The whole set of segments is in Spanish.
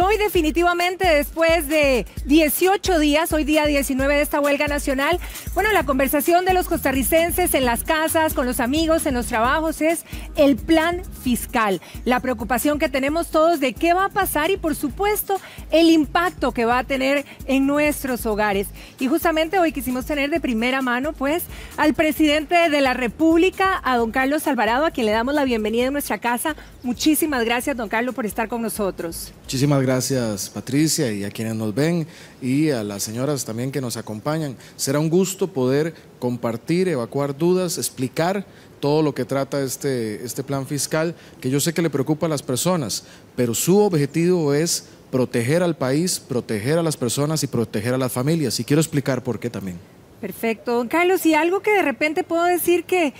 hoy definitivamente, después de 18 días, hoy día 19 de esta huelga nacional, bueno, la conversación de los costarricenses en las casas, con los amigos, en los trabajos, es el plan fiscal. La preocupación que tenemos todos de qué va a pasar y, por supuesto, el impacto que va a tener en nuestros hogares. Y justamente hoy quisimos tener de primera mano, pues, al presidente de la República, a don Carlos Alvarado, a quien le damos la bienvenida en nuestra casa. Muchísimas gracias, don Carlos, por estar con nosotros. Muchísimas gracias, Patricia, y a quienes nos ven y a las señoras también que nos acompañan. Será un gusto poder compartir, evacuar dudas, explicar todo lo que trata este plan fiscal, que yo sé que le preocupa a las personas, pero su objetivo es proteger al país, proteger a las personas y proteger a las familias. Y quiero explicar por qué también. Perfecto, don Carlos. Y algo que de repente puedo decir que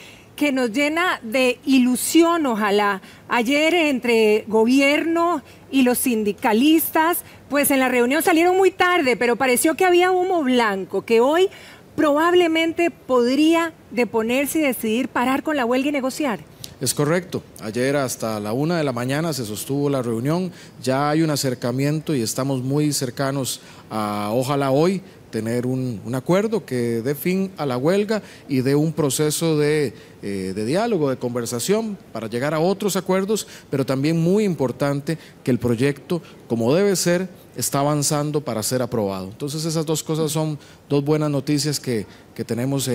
nos llena de ilusión, ojalá. Ayer, entre gobierno y los sindicalistas, pues en la reunión salieron muy tarde, pero pareció que había humo blanco, que hoy probablemente podría deponerse y decidir parar con la huelga y negociar. Es correcto. Ayer hasta la 1 de la mañana se sostuvo la reunión. Ya hay un acercamiento y estamos muy cercanos a, ojalá hoy, tener un acuerdo que dé fin a la huelga y dé un proceso de diálogo, de conversación para llegar a otros acuerdos, pero también muy importante que el proyecto, como debe ser, está avanzando para ser aprobado. Entonces esas dos cosas son dos buenas noticias que tenemos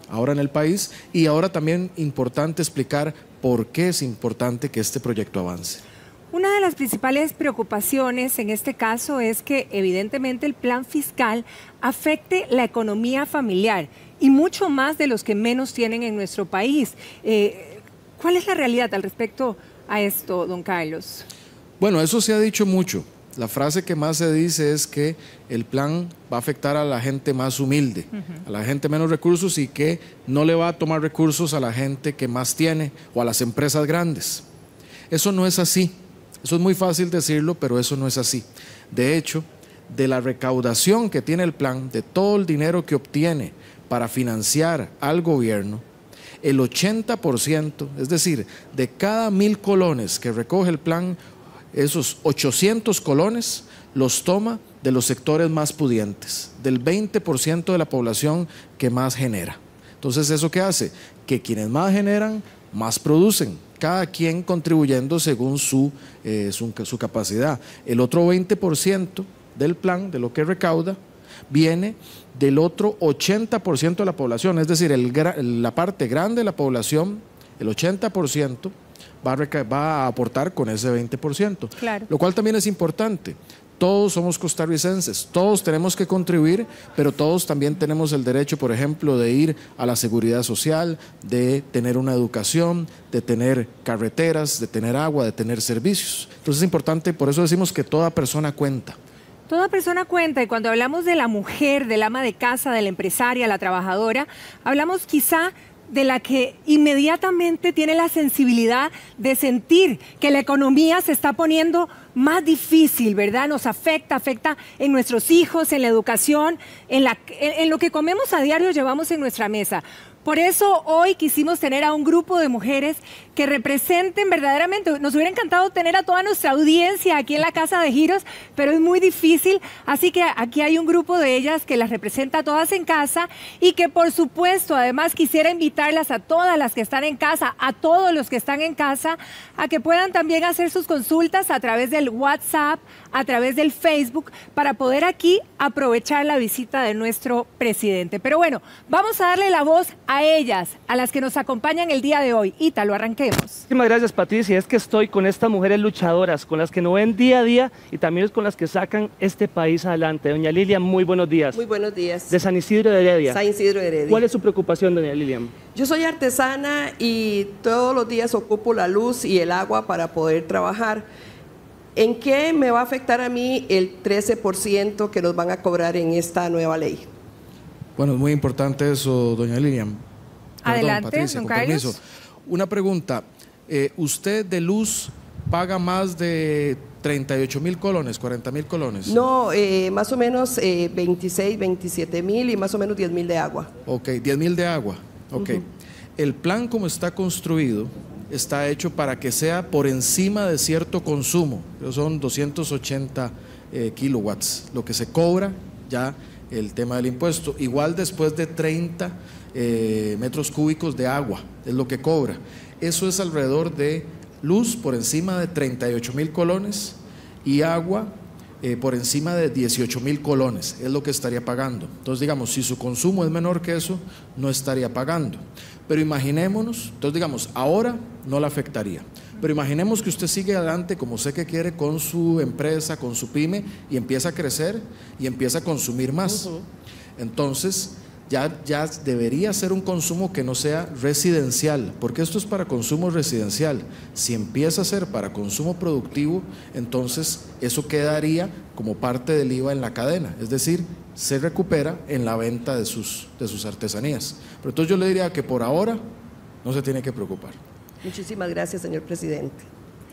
ahora en el país, y ahora también importante explicar por qué es importante que este proyecto avance. Una de las principales preocupaciones en este caso es que evidentemente el plan fiscal afecte la economía familiar y mucho más de los que menos tienen en nuestro país. ¿Cuál es la realidad al respecto a esto, don Carlos? Bueno, eso se ha dicho mucho. La frase que más se dice es que el plan va a afectar a la gente más humilde, a la gente menos recursos, y que no le va a tomar recursos a la gente que más tiene o a las empresas grandes. Eso no es así. Eso es muy fácil decirlo, pero eso no es así. De hecho, de la recaudación que tiene el plan, de todo el dinero que obtiene para financiar al gobierno, el 80%, es decir, de cada 1,000 colones que recoge el plan, esos 800 colones los toma de los sectores más pudientes, del 20% de la población que más genera. Entonces, ¿eso qué hace? Que quienes más generan, más producen, cada quien contribuyendo según su capacidad. El otro 20% del plan, de lo que recauda, viene del otro 80% de la población, es decir, la parte grande de la población, el 80%, va a aportar con ese 20%. Claro. Lo cual también es importante. Todos somos costarricenses, todos tenemos que contribuir, pero todos también tenemos el derecho, por ejemplo, de ir a la seguridad social, de tener una educación, de tener carreteras, de tener agua, de tener servicios. Entonces es importante, por eso decimos que toda persona cuenta. Toda persona cuenta, y cuando hablamos de la mujer, del ama de casa, de la empresaria, la trabajadora, hablamos quizá de la que inmediatamente tiene la sensibilidad de sentir que la economía se está poniendo más difícil, ¿verdad? Nos afecta en nuestros hijos, en la educación, en lo que comemos a diario, llevamos en nuestra mesa. Por eso hoy quisimos tener a un grupo de mujeres que representen verdaderamente. Nos hubiera encantado tener a toda nuestra audiencia aquí en la Casa de Giros, pero es muy difícil, así que aquí hay un grupo de ellas que las representa a todas en casa, y que por supuesto además quisiera invitarlas a todas las que están en casa, a todos los que están en casa, a que puedan también hacer sus consultas a través del WhatsApp, a través del Facebook, para poder aquí aprovechar la visita de nuestro presidente. Pero bueno, vamos a darle la voz a ellas, a las que nos acompañan el día de hoy. Ítalo, arranquemos. Muchísimas gracias, Patricia. Es que estoy con estas mujeres luchadoras, con las que no ven día a día, y también es con las que sacan este país adelante. Doña Lilian, muy buenos días. Muy buenos días. De San Isidro de Heredia. San Isidro de Heredia. ¿Cuál es su preocupación, doña Lilian? Yo soy artesana y todos los días ocupo la luz y el agua para poder trabajar. ¿En qué me va a afectar a mí el 13% que nos van a cobrar en esta nueva ley? Bueno, es muy importante eso, doña Lilian. Adelante, Patricia, don con Carlos. permiso. Una pregunta. ¿Usted de luz paga más de 38,000 colones, 40,000 colones? No, más o menos 26, 27,000 y más o menos 10,000 de agua. Ok, 10,000 de agua. Ok. El plan como está construido está hecho para que sea por encima de cierto consumo, que son 280 kilowatts, lo que se cobra ya el tema del impuesto. Igual después de 30 metros cúbicos de agua, es lo que cobra. Eso es alrededor de luz por encima de 38.000 colones y agua por encima de 18.000 colones, es lo que estaría pagando. Entonces, digamos, si su consumo es menor que eso, no estaría pagando. Pero imaginémonos, entonces digamos, ahora no le afectaría. Pero imaginemos que usted sigue adelante como sé que quiere con su empresa, con su pyme, y empieza a crecer y empieza a consumir más. Entonces, ya debería ser un consumo que no sea residencial, porque esto es para consumo residencial. Si empieza a ser para consumo productivo, entonces eso quedaría como parte del IVA en la cadena, es decir, se recupera en la venta de sus artesanías. Pero entonces yo le diría que por ahora no se tiene que preocupar. Muchísimas gracias, señor presidente.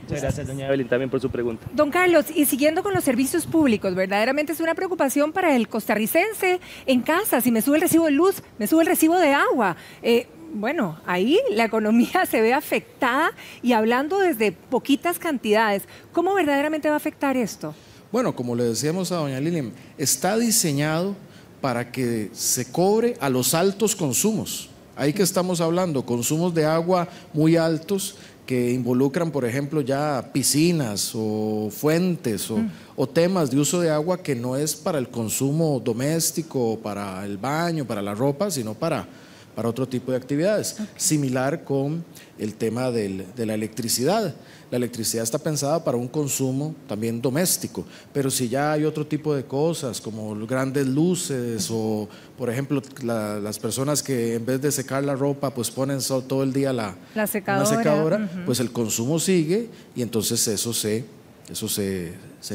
Muchas gracias, doña Evelyn, también por su pregunta. Don Carlos, y siguiendo con los servicios públicos, verdaderamente es una preocupación para el costarricense en casa. Si me sube el recibo de luz, me sube el recibo de agua. Bueno, ahí la economía se ve afectada, y hablando desde poquitas cantidades, ¿cómo verdaderamente va a afectar esto? Bueno, como le decíamos a doña Lilian, está diseñado para que se cobre a los altos consumos. Ahí que estamos hablando, consumos de agua muy altos, que involucran, por ejemplo, ya piscinas o fuentes o temas de uso de agua que no es para el consumo doméstico, para el baño, para la ropa, sino para otro tipo de actividades. Similar con el tema de la electricidad. La electricidad está pensada para un consumo también doméstico, pero si ya hay otro tipo de cosas como grandes luces o, por ejemplo, las personas que en vez de secar la ropa pues ponen todo el día una secadora, pues el consumo sigue y entonces eso se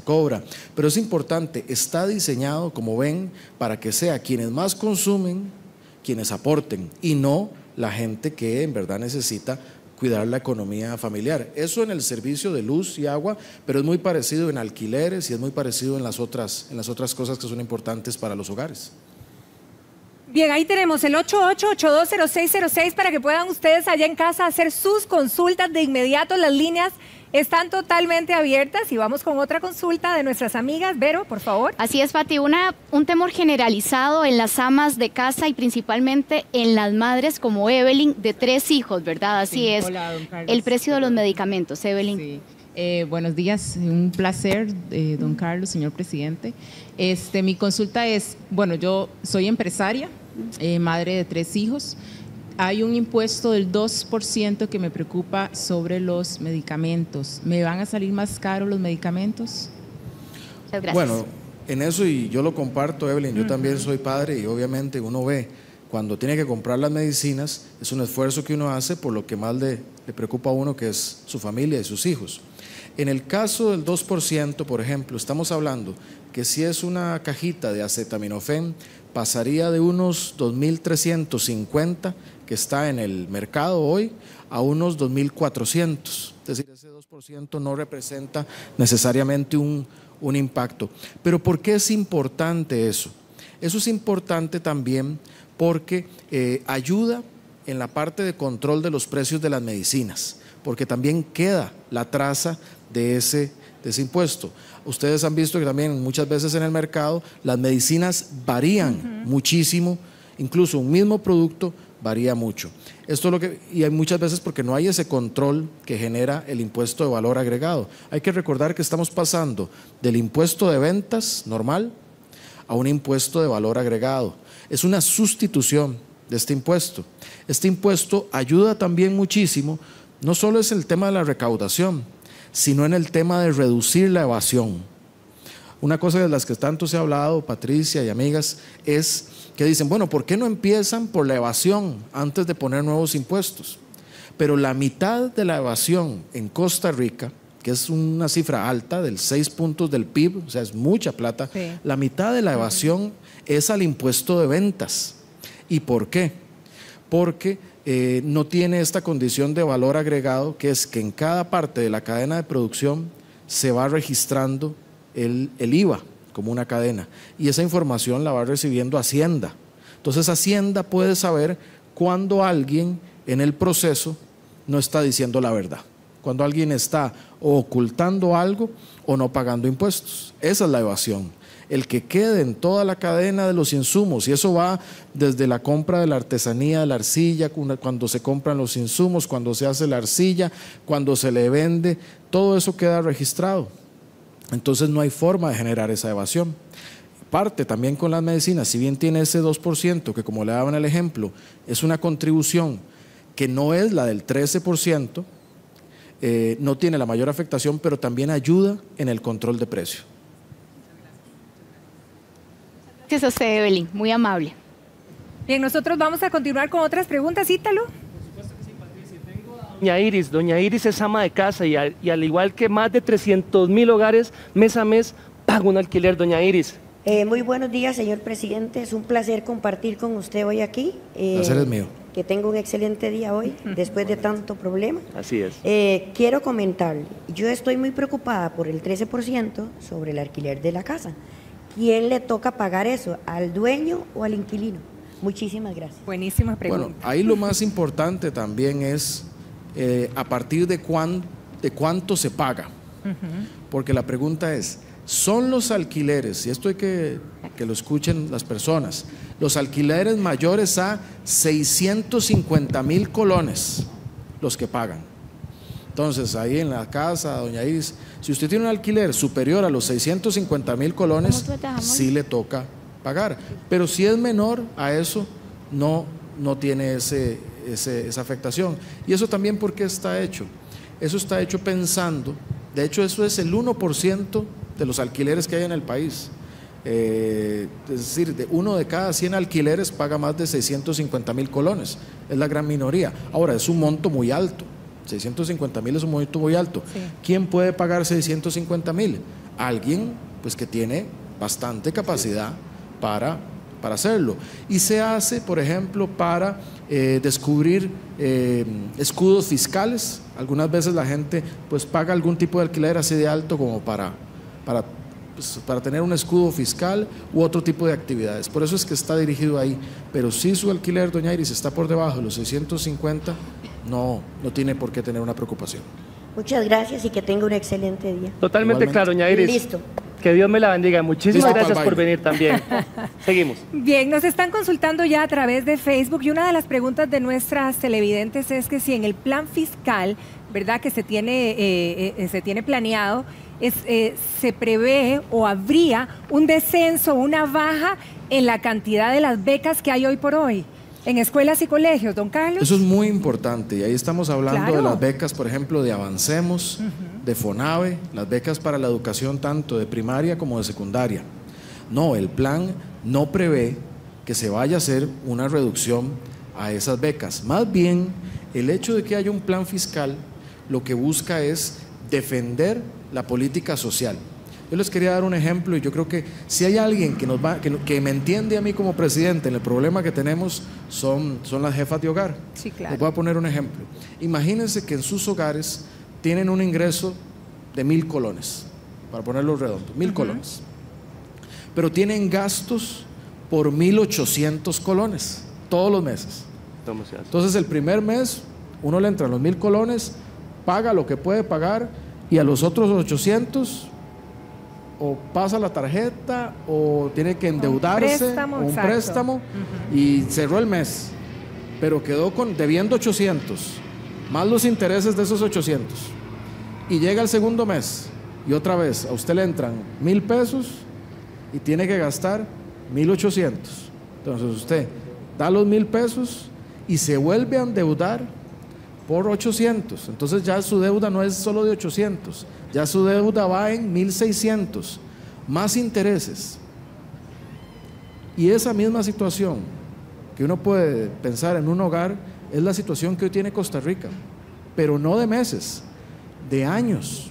cobra. Pero es importante, está diseñado, como ven, para que sea quienes más consumen, quienes aporten, y no la gente que en verdad necesita cuidar la economía familiar. Eso en el servicio de luz y agua, pero es muy parecido en alquileres y es muy parecido en las otras cosas que son importantes para los hogares. Bien, ahí tenemos el 88820606 para que puedan ustedes allá en casa hacer sus consultas de inmediato. Las líneas están totalmente abiertas y vamos con otra consulta de nuestras amigas. Vero, por favor. Así es, Fati, un temor generalizado en las amas de casa y principalmente en las madres como Evelyn, de 3 hijos, ¿verdad? Así sí, es. Hola, don Carlos. El precio de los medicamentos, Evelyn. Sí. Buenos días, un placer, don Carlos, señor presidente. Mi consulta es, bueno, yo soy empresaria, madre de 3 hijos. Hay un impuesto del 2% que me preocupa sobre los medicamentos. ¿Me van a salir más caros los medicamentos? Muchas gracias. Bueno, en eso, y yo lo comparto, Evelyn, yo también soy padre y obviamente uno ve cuando tiene que comprar las medicinas, es un esfuerzo que uno hace por lo que más le preocupa a uno, que es su familia y sus hijos. En el caso del 2%, por ejemplo, estamos hablando que si es una cajita de acetaminofén, pasaría de unos 2.350 que está en el mercado hoy a unos 2.400. Es decir, ese 2% no representa necesariamente un impacto. Pero ¿por qué es importante eso? Eso es importante también porque ayuda en la parte de control de los precios de las medicinas, porque también queda la traza de ese impuesto. Ustedes han visto que también muchas veces en el mercado las medicinas varían muchísimo, incluso un mismo producto varía mucho. Esto es lo que, y hay muchas veces porque no hay ese control que genera el impuesto de valor agregado. Hay que recordar que estamos pasando del impuesto de ventas normal a un impuesto de valor agregado. Es una sustitución de este impuesto. Este impuesto ayuda también muchísimo, no solo es el tema de la recaudación, sino en el tema de reducir la evasión. Una cosa de las que tanto se ha hablado, Patricia y amigas, es que dicen, bueno, ¿por qué no empiezan por la evasión antes de poner nuevos impuestos? Pero la mitad de la evasión en Costa Rica, que es una cifra alta, del 6 puntos del PIB, o sea, es mucha plata, sí. La mitad de la evasión es al impuesto de ventas. ¿Y por qué? Porque no tiene esta condición de valor agregado, que es que en cada parte de la cadena de producción se va registrando el IVA como una cadena, y esa información la va recibiendo Hacienda. Entonces Hacienda puede saber cuándo alguien en el proceso no está diciendo la verdad. Cuando alguien está o ocultando algo o no pagando impuestos. Esa es la evasión. El que quede en toda la cadena de los insumos, y eso va desde la compra de la artesanía, de la arcilla, cuando se compran los insumos, cuando se hace la arcilla, cuando se le vende, todo eso queda registrado. Entonces no hay forma de generar esa evasión. Parte también con las medicinas, si bien tiene ese 2%, que como le daban el ejemplo, es una contribución que no es la del 13%, no tiene la mayor afectación, pero también ayuda en el control de precio. Gracias a usted, Evelyn, muy amable. Bien, nosotros vamos a continuar con otras preguntas, Ítalo. Doña Iris es ama de casa y al igual que más de 300.000 hogares, mes a mes, paga un alquiler, doña Iris. Muy buenos días, señor presidente. Es un placer compartir con usted hoy aquí. El placer es mío. Que tenga un excelente día hoy, después de tanto problema. Así es. Quiero comentarle, yo estoy muy preocupada por el 13% sobre el alquiler de la casa. ¿Quién le toca pagar eso? ¿Al dueño o al inquilino? Muchísimas gracias. Buenísima pregunta. Bueno, ahí lo más importante también es a partir de cuánto se paga. Porque la pregunta es, ¿son los alquileres, y esto hay que lo escuchen las personas, los alquileres mayores a 650.000 colones los que pagan? Entonces, ahí en la casa, doña Iris, si usted tiene un alquiler superior a los 650.000 colones, sí le toca pagar. Pero si es menor a eso, no tiene esa afectación. Y eso también, ¿por qué está hecho? Eso está hecho pensando, de hecho eso es el 1% de los alquileres que hay en el país. Es decir, uno de cada 100 alquileres paga más de 650.000 colones, es la gran minoría. Ahora, es un monto muy alto, 650.000 es un monto muy alto. Sí. ¿Quién puede pagar 650.000? Alguien pues que tiene bastante capacidad para hacerlo. Y se hace, por ejemplo, para descubrir escudos fiscales. Algunas veces la gente pues paga algún tipo de alquiler así de alto como para tener un escudo fiscal u otro tipo de actividades. Por eso es que está dirigido ahí. Pero si su alquiler, doña Iris, está por debajo de los 650, no tiene por qué tener una preocupación. Muchas gracias y que tenga un excelente día. Totalmente claro, doña Iris. Listo. Que Dios me la bendiga. Muchísimas gracias por venir también. Seguimos. Bien, nos están consultando ya a través de Facebook y una de las preguntas de nuestras televidentes es que si en el plan fiscal, ¿verdad?, que se tiene planeado, se prevé o habría un descenso, una baja en la cantidad de las becas que hay hoy por hoy en escuelas y colegios, don Carlos. Eso es muy importante y ahí estamos hablando de las becas, por ejemplo, de Avancemos, de FONAVE, las becas para la educación tanto de primaria como de secundaria. No, el plan no prevé que se vaya a hacer una reducción a esas becas. Más bien, el hecho de que haya un plan fiscal lo que busca es defender la política social. Yo les quería dar un ejemplo y yo creo que si hay alguien que me entiende a mí como presidente en el problema que tenemos son las jefas de hogar. Sí, claro. Les voy a poner un ejemplo. Imagínense que en sus hogares tienen un ingreso de 1.000 colones, para ponerlo redondo, 1.000 colones, pero tienen gastos por 1.800 colones todos los meses. Entonces el primer mes uno le entran los 1.000 colones, paga lo que puede pagar y a los otros 800 o pasa la tarjeta o tiene que endeudarse un préstamo y cerró el mes, pero quedó debiendo 800 más los intereses de esos 800 y llega el segundo mes y otra vez a usted le entran 1.000 pesos y tiene que gastar 1.800. Entonces usted da los 1.000 pesos y se vuelve a endeudar por 800. Entonces ya su deuda no es solo de 800, ya su deuda va en 1.600 más intereses. Y esa misma situación que uno puede pensar en un hogar es la situación que hoy tiene Costa Rica, pero no de meses, de años.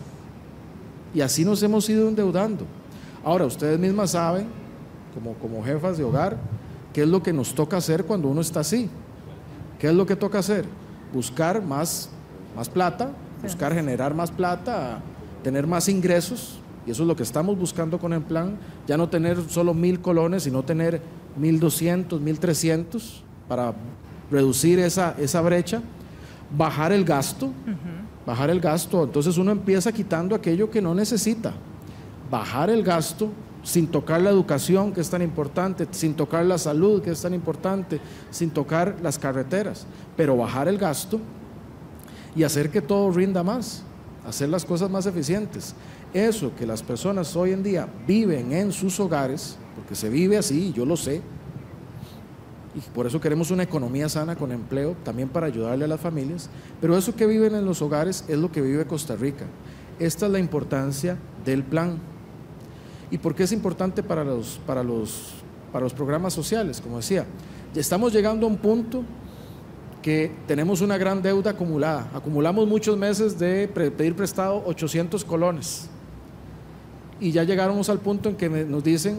Y así nos hemos ido endeudando. Ahora, ustedes mismas saben, como jefas de hogar, qué es lo que nos toca hacer cuando uno está así. ¿Qué es lo que toca hacer? Buscar más plata, buscar generar más plata, tener más ingresos, y eso es lo que estamos buscando con el plan, ya no tener solo 1.000 colones, sino tener 1.200, 1.300 para reducir esa brecha, bajar el gasto, bajar el gasto. Entonces uno empieza quitando aquello que no necesita, bajar el gasto sin tocar la educación, que es tan importante, sin tocar la salud, que es tan importante, sin tocar las carreteras, pero bajar el gasto y hacer que todo rinda más, hacer las cosas más eficientes. Eso que las personas hoy en día viven en sus hogares, porque se vive así, yo lo sé, y por eso queremos una economía sana con empleo, también para ayudarle a las familias, pero eso que viven en los hogares es lo que vive Costa Rica. Esta es la importancia del plan. ¿Y por qué es importante para los programas sociales? Como decía, ya estamos llegando a un punto que tenemos una gran deuda acumulada. Acumulamos muchos meses de pedir prestado 800 colones. Y ya llegamos al punto en que nos dicen...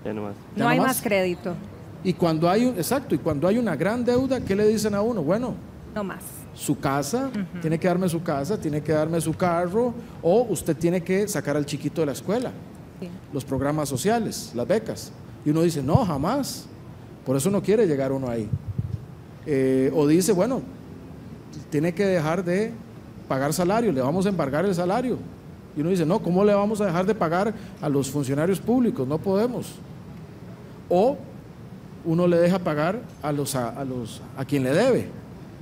Ya no más. No hay más crédito. Y cuando hay, exacto, y cuando hay una gran deuda, ¿qué le dicen a uno? Bueno, no más. Su casa, tiene que darme su casa, tiene que darme su carro, o usted tiene que sacar al chiquito de la escuela. Sí. Los programas sociales, las becas. Y uno dice, no, jamás. Por eso no quiere llegar uno ahí. O dice, bueno, tiene que dejar de pagar salario, le vamos a embargar el salario. Y uno dice, no, ¿cómo le vamos a dejar de pagar a los funcionarios públicos? No podemos. O uno le deja pagar a quien le debe.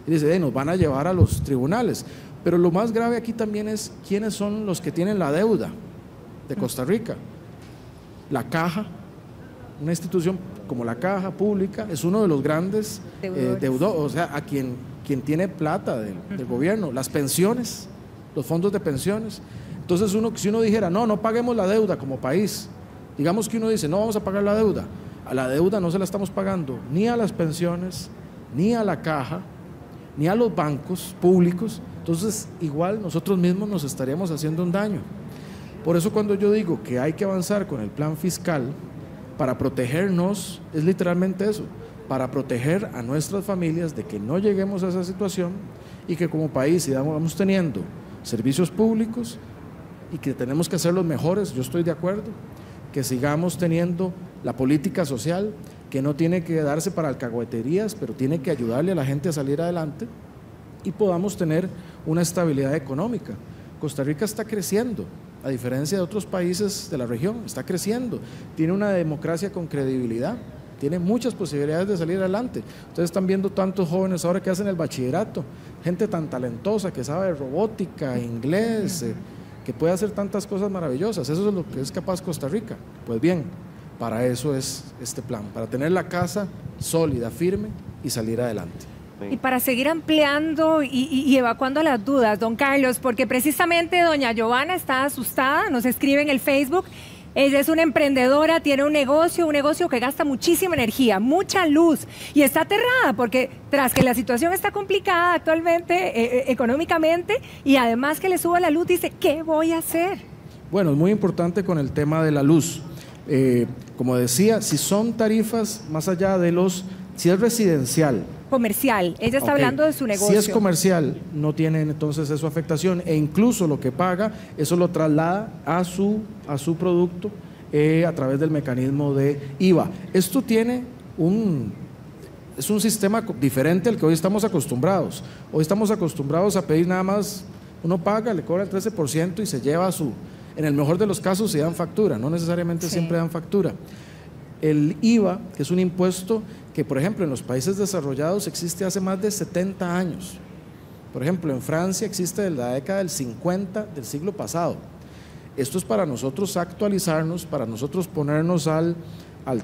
Y dice, nos van a llevar a los tribunales. Pero lo más grave aquí también es quiénes son los que tienen la deuda de Costa Rica. La Caja, una institución como la Caja Pública, es uno de los grandes deudores, o sea, a quien tiene plata del gobierno. Las pensiones, los fondos de pensiones. Entonces si uno dijera, no paguemos la deuda como país, digamos que uno dice, no vamos a pagar la deuda, a la deuda no se la estamos pagando ni a las pensiones, ni a la Caja, ni a los bancos públicos, entonces igual nosotros mismos nos estaríamos haciendo un daño. Por eso cuando yo digo que hay que avanzar con el plan fiscal para protegernos, es literalmente eso, para proteger a nuestras familias de que no lleguemos a esa situación y que como país sigamos teniendo servicios públicos y que tenemos que hacer los mejores, yo estoy de acuerdo, que sigamos teniendo la política social, que no tiene que darse para alcahueterías, pero tiene que ayudarle a la gente a salir adelante y podamos tener una estabilidad económica. Costa Rica está creciendo, a diferencia de otros países de la región, está creciendo, tiene una democracia con credibilidad, tiene muchas posibilidades de salir adelante. Ustedes están viendo tantos jóvenes ahora que hacen el bachillerato, gente tan talentosa que sabe robótica, inglés, que puede hacer tantas cosas maravillosas. Eso es lo que es capaz Costa Rica. Pues bien, para eso es este plan, para tener la casa sólida, firme y salir adelante. Y para seguir ampliando y evacuando las dudas, don Carlos, porque precisamente doña Giovanna está asustada, nos escribe en el Facebook, ella es una emprendedora, tiene un negocio que gasta muchísima energía, mucha luz, y está aterrada porque tras que la situación está complicada actualmente económicamente y además que le suba la luz, dice, ¿qué voy a hacer? Bueno, es muy importante con el tema de la luz. Como decía, si son tarifas más allá de si es residencial. Comercial, ella está hablando de su negocio. Si es comercial, no tiene entonces eso afectación e incluso lo que paga, eso lo traslada a su producto a través del mecanismo de IVA. Esto tiene es un sistema diferente al que hoy estamos acostumbrados. Hoy estamos acostumbrados a pedir nada más, uno paga, le cobra el 13% y se lleva en el mejor de los casos se dan factura, no necesariamente siempre dan factura. El IVA, que es un impuesto que, por ejemplo, en los países desarrollados existe hace más de 70 años. Por ejemplo, en Francia existe desde la década del 50 del siglo pasado. Esto es para nosotros actualizarnos, para nosotros ponernos al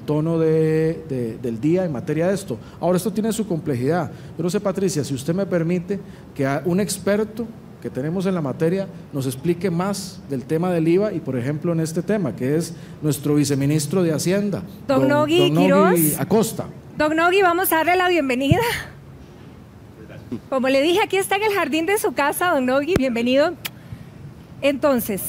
tono del día en materia de esto. Ahora, esto tiene su complejidad. Yo no sé, Patricia, si usted me permite que un experto que tenemos en la materia nos explique más del tema del IVA y, por ejemplo, en este tema, que es nuestro viceministro de Hacienda, don Nogui Quiroz Acosta. Don Nogui, vamos a darle la bienvenida. Como le dije, aquí está en el jardín de su casa, don Nogui, bienvenido. Entonces,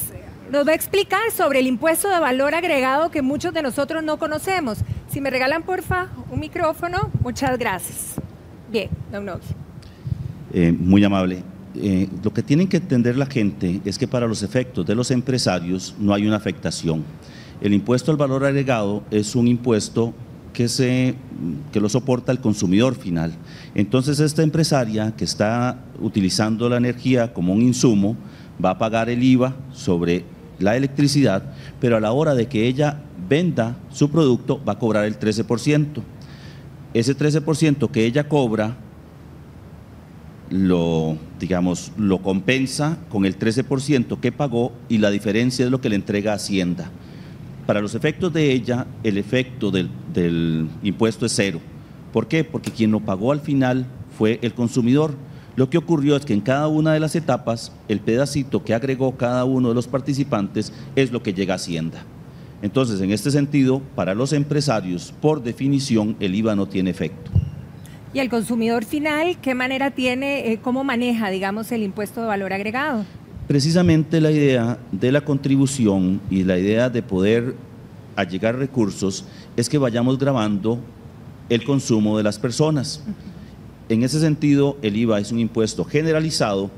nos va a explicar sobre el impuesto de valor agregado que muchos de nosotros no conocemos. Si me regalan, porfa, un micrófono, muchas gracias. Bien, don Nogui. Muy amable. Lo que tienen que entender la gente es que para los efectos de los empresarios no hay una afectación. El impuesto al valor agregado es un impuesto que lo soporta el consumidor final. Entonces esta empresaria que está utilizando la energía como un insumo va a pagar el IVA sobre la electricidad, pero a la hora de que ella venda su producto va a cobrar el 13%. Ese 13% que ella cobra lo compensa con el 13% que pagó y la diferencia es lo que le entrega Hacienda. Para los efectos de ella, el efecto del impuesto es cero. ¿Por qué? Porque quien lo pagó al final fue el consumidor. Lo que ocurrió es que en cada una de las etapas, el pedacito que agregó cada uno de los participantes es lo que llega a Hacienda. Entonces, en este sentido, para los empresarios, por definición, el IVA no tiene efecto. ¿Y el consumidor final qué manera tiene, cómo maneja, digamos, el impuesto de valor agregado? Precisamente la idea de la contribución y la idea de poder allegar recursos es que vayamos gravando el consumo de las personas. En ese sentido, el IVA es un impuesto generalizado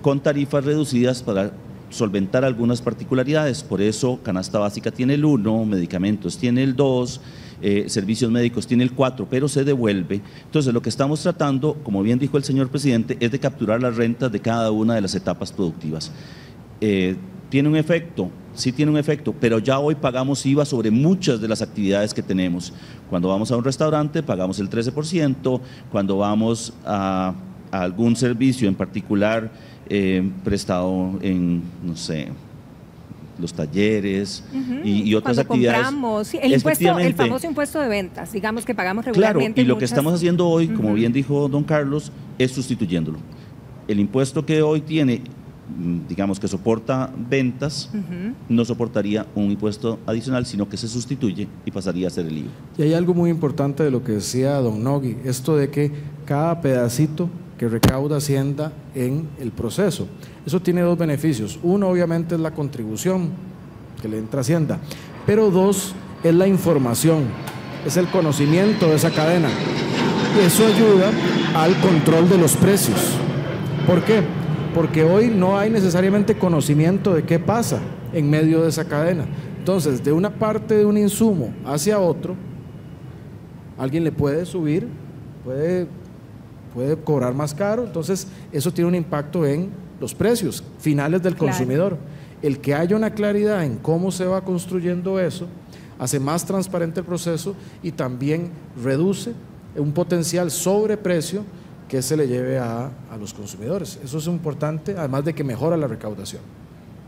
con tarifas reducidas para solventar algunas particularidades. Por eso, canasta básica tiene el 1, medicamentos tiene el 2, servicios médicos tiene el 4, pero se devuelve. Entonces, lo que estamos tratando, como bien dijo el señor presidente, es de capturar las rentas de cada una de las etapas productivas. ¿Tiene un efecto? Sí tiene un efecto, pero ya hoy pagamos IVA sobre muchas de las actividades que tenemos. Cuando vamos a un restaurante pagamos el 13%, cuando vamos a algún servicio en particular prestado en, no sé, los talleres y otras cuando actividades. Compramos, sí, el famoso impuesto de ventas, digamos que pagamos regularmente. Claro, y lo que estamos haciendo hoy, como bien dijo don Carlos, es sustituyéndolo. El impuesto que hoy tiene, digamos que soporta ventas, no soportaría un impuesto adicional, sino que se sustituye y pasaría a ser el IVA. Y hay algo muy importante de lo que decía don Nogui, esto de que cada pedacito que recauda Hacienda en el proceso. Eso tiene dos beneficios. Uno, obviamente, es la contribución que le entra a Hacienda, pero dos, es la información, es el conocimiento de esa cadena. Eso ayuda al control de los precios. ¿Por qué? Porque hoy no hay necesariamente conocimiento de qué pasa en medio de esa cadena. Entonces, de una parte de un insumo hacia otro, alguien le puede subir, puede cobrar más caro, entonces eso tiene un impacto en los precios finales del consumidor. El que haya una claridad en cómo se va construyendo eso, hace más transparente el proceso y también reduce un potencial sobreprecio que se le lleve a los consumidores. Eso es importante, además de que mejora la recaudación.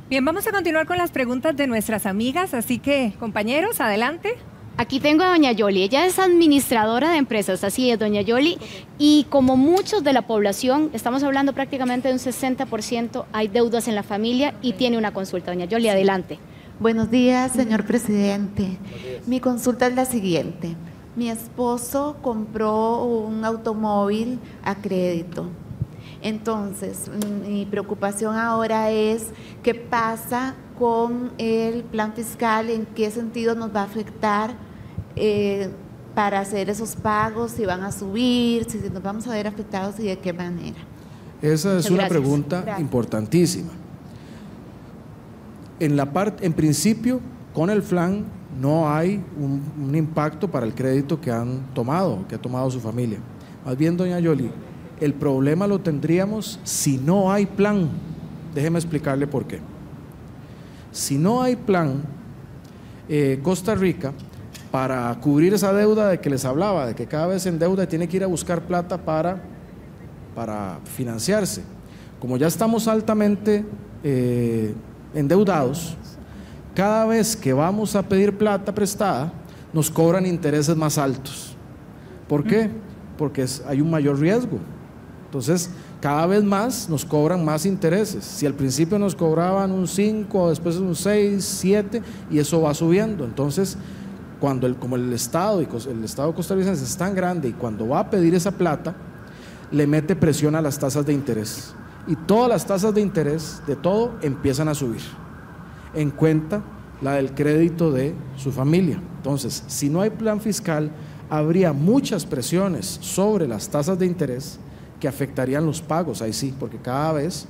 Bien, vamos a continuar con las preguntas de nuestras amigas, así que, compañeros, adelante. Aquí tengo a doña Yoli, ella es administradora de empresas, así es, doña Yoli, y como muchos de la población, estamos hablando prácticamente de un 60%, hay deudas en la familia y tiene una consulta. Doña Yoli, adelante. Buenos días, señor presidente. Mi consulta es la siguiente. Mi esposo compró un automóvil a crédito. Entonces, mi preocupación ahora es qué pasa con el plan fiscal, en qué sentido nos va a afectar para hacer esos pagos, si van a subir, si nos vamos a ver afectados y de qué manera. Esa es una pregunta importantísima. En principio, con el FLAN no hay un impacto para el crédito que ha tomado su familia. Más bien, doña Yoli, el problema lo tendríamos si no hay plan. Déjeme explicarle por qué. Si no hay plan, Costa Rica, para cubrir esa deuda de que les hablaba, de que cada vez se endeuda y tiene que ir a buscar plata para financiarse. Como ya estamos altamente endeudados, cada vez que vamos a pedir plata prestada, nos cobran intereses más altos. ¿Por qué? Porque hay un mayor riesgo. Entonces, cada vez más nos cobran más intereses. Si al principio nos cobraban un 5, después un 6, 7, y eso va subiendo. Entonces, como el Estado costarricense es tan grande y cuando va a pedir esa plata, le mete presión a las tasas de interés. Y todas las tasas de interés, de todo, empiezan a subir. En cuenta la del crédito de su familia. Entonces, si no hay plan fiscal, habría muchas presiones sobre las tasas de interés que afectarían los pagos, ahí sí, porque cada vez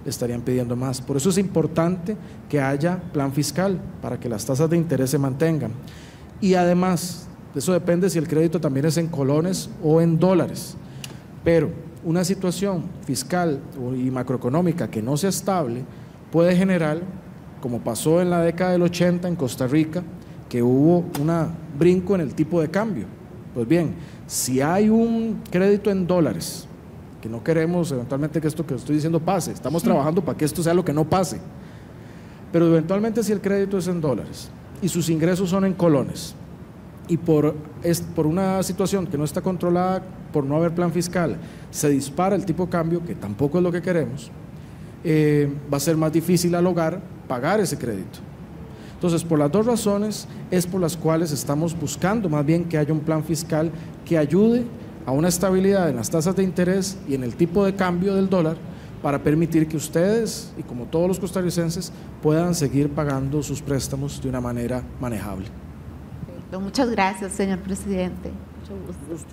le estarían pidiendo más. Por eso es importante que haya plan fiscal para que las tasas de interés se mantengan. Y además, Eso depende si el crédito también es en colones o en dólares. Pero una situación fiscal y macroeconómica que no sea estable puede generar, como pasó en la década del 80 en Costa Rica, que hubo un brinco en el tipo de cambio. Pues bien, si hay un crédito en dólares, que no queremos eventualmente que esto que estoy diciendo pase, estamos trabajando para que esto sea lo que no pase, pero eventualmente si el crédito es en dólares y sus ingresos son en colones, y por una situación que no está controlada, por no haber plan fiscal, se dispara el tipo de cambio, que tampoco es lo que queremos, va a ser más difícil al hogar pagar ese crédito. Entonces, por las dos razones es por las cuales estamos buscando más bien que haya un plan fiscal que ayude a una estabilidad en las tasas de interés y en el tipo de cambio del dólar para permitir que ustedes, y como todos los costarricenses, puedan seguir pagando sus préstamos de una manera manejable. Muchas gracias, señor presidente. Mucho gusto.